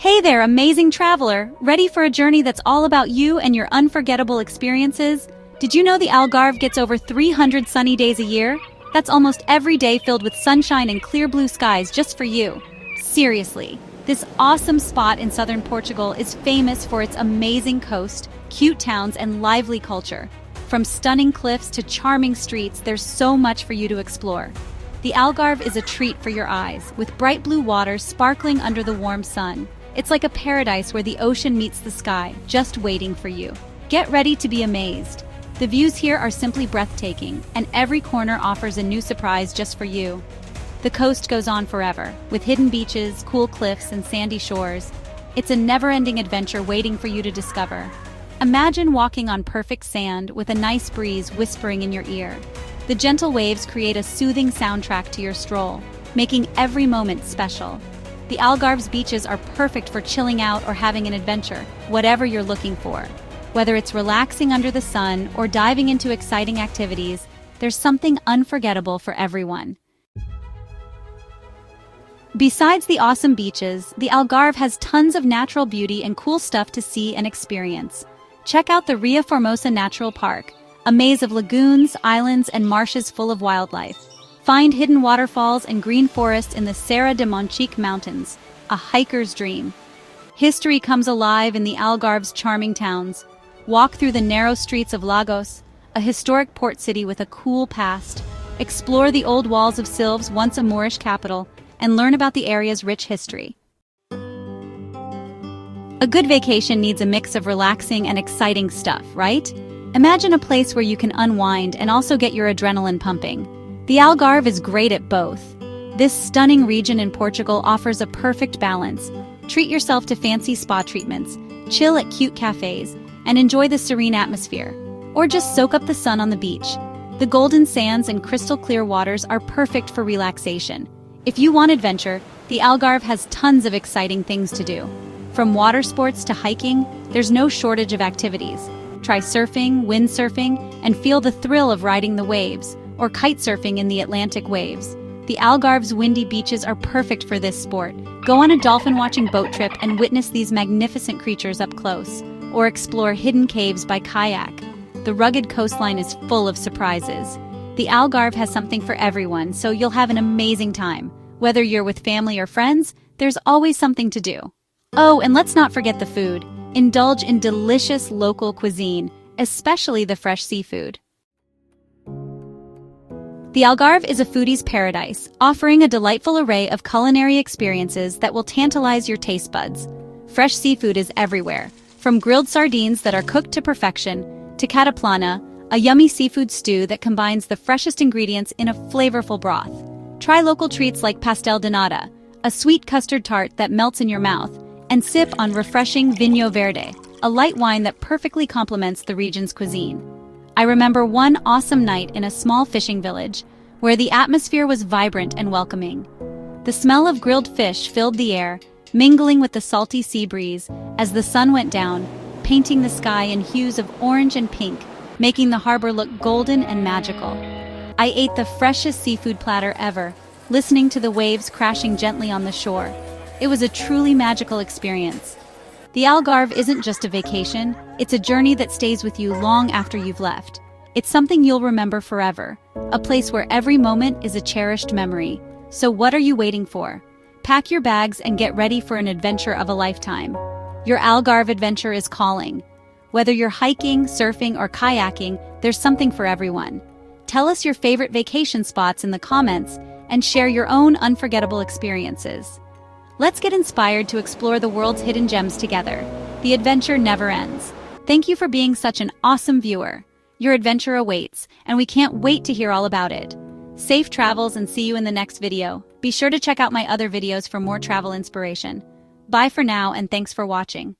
Hey there, amazing traveler! Ready for a journey that's all about you and your unforgettable experiences? Did you know the Algarve gets over 300 sunny days a year? That's almost every day filled with sunshine and clear blue skies just for you. Seriously, this awesome spot in southern Portugal is famous for its amazing coast, cute towns, and lively culture. From stunning cliffs to charming streets, there's so much for you to explore. The Algarve is a treat for your eyes, with bright blue water sparkling under the warm sun. It's like a paradise where the ocean meets the sky, just waiting for you. Get ready to be amazed. The views here are simply breathtaking, and every corner offers a new surprise just for you. The coast goes on forever, with hidden beaches, cool cliffs, and sandy shores. It's a never-ending adventure waiting for you to discover. Imagine walking on perfect sand with a nice breeze whispering in your ear. The gentle waves create a soothing soundtrack to your stroll, making every moment special. The Algarve's beaches are perfect for chilling out or having an adventure, whatever you're looking for. Whether it's relaxing under the sun or diving into exciting activities, there's something unforgettable for everyone. Besides the awesome beaches, the Algarve has tons of natural beauty and cool stuff to see and experience. Check out the Ria Formosa Natural Park, a maze of lagoons, islands, and marshes full of wildlife. Find hidden waterfalls and green forests in the Serra de Monchique Mountains, a hiker's dream. History comes alive in the Algarve's charming towns. Walk through the narrow streets of Lagos, a historic port city with a cool past. Explore the old walls of Silves, once a Moorish capital, and learn about the area's rich history. A good vacation needs a mix of relaxing and exciting stuff, right? Imagine a place where you can unwind and also get your adrenaline pumping. The Algarve is great at both. This stunning region in Portugal offers a perfect balance. Treat yourself to fancy spa treatments, chill at cute cafes, and enjoy the serene atmosphere. Or just soak up the sun on the beach. The golden sands and crystal clear waters are perfect for relaxation. If you want adventure, the Algarve has tons of exciting things to do. From water sports to hiking, there's no shortage of activities. Try surfing, windsurfing, and feel the thrill of riding the waves, or kite surfing in the Atlantic waves. The Algarve's windy beaches are perfect for this sport. Go on a dolphin watching boat trip and witness these magnificent creatures up close, or explore hidden caves by kayak. The rugged coastline is full of surprises. The Algarve has something for everyone, so you'll have an amazing time. Whether you're with family or friends, there's always something to do. Oh, and let's not forget the food. Indulge in delicious local cuisine, especially the fresh seafood. The Algarve is a foodie's paradise, offering a delightful array of culinary experiences that will tantalize your taste buds. Fresh seafood is everywhere, from grilled sardines that are cooked to perfection, to cataplana, a yummy seafood stew that combines the freshest ingredients in a flavorful broth. Try local treats like pastel de nata, a sweet custard tart that melts in your mouth, and sip on refreshing Vinho Verde, a light wine that perfectly complements the region's cuisine. I remember one awesome night in a small fishing village, where the atmosphere was vibrant and welcoming. The smell of grilled fish filled the air, mingling with the salty sea breeze as the sun went down, painting the sky in hues of orange and pink, making the harbor look golden and magical. I ate the freshest seafood platter ever, listening to the waves crashing gently on the shore. It was a truly magical experience. The Algarve isn't just a vacation, it's a journey that stays with you long after you've left. It's something you'll remember forever, a place where every moment is a cherished memory. So what are you waiting for? Pack your bags and get ready for an adventure of a lifetime. Your Algarve adventure is calling. Whether you're hiking, surfing, or kayaking, there's something for everyone. Tell us your favorite vacation spots in the comments and share your own unforgettable experiences. Let's get inspired to explore the world's hidden gems together. The adventure never ends. Thank you for being such an awesome viewer. Your adventure awaits, and we can't wait to hear all about it. Safe travels and see you in the next video. Be sure to check out my other videos for more travel inspiration. Bye for now, and thanks for watching.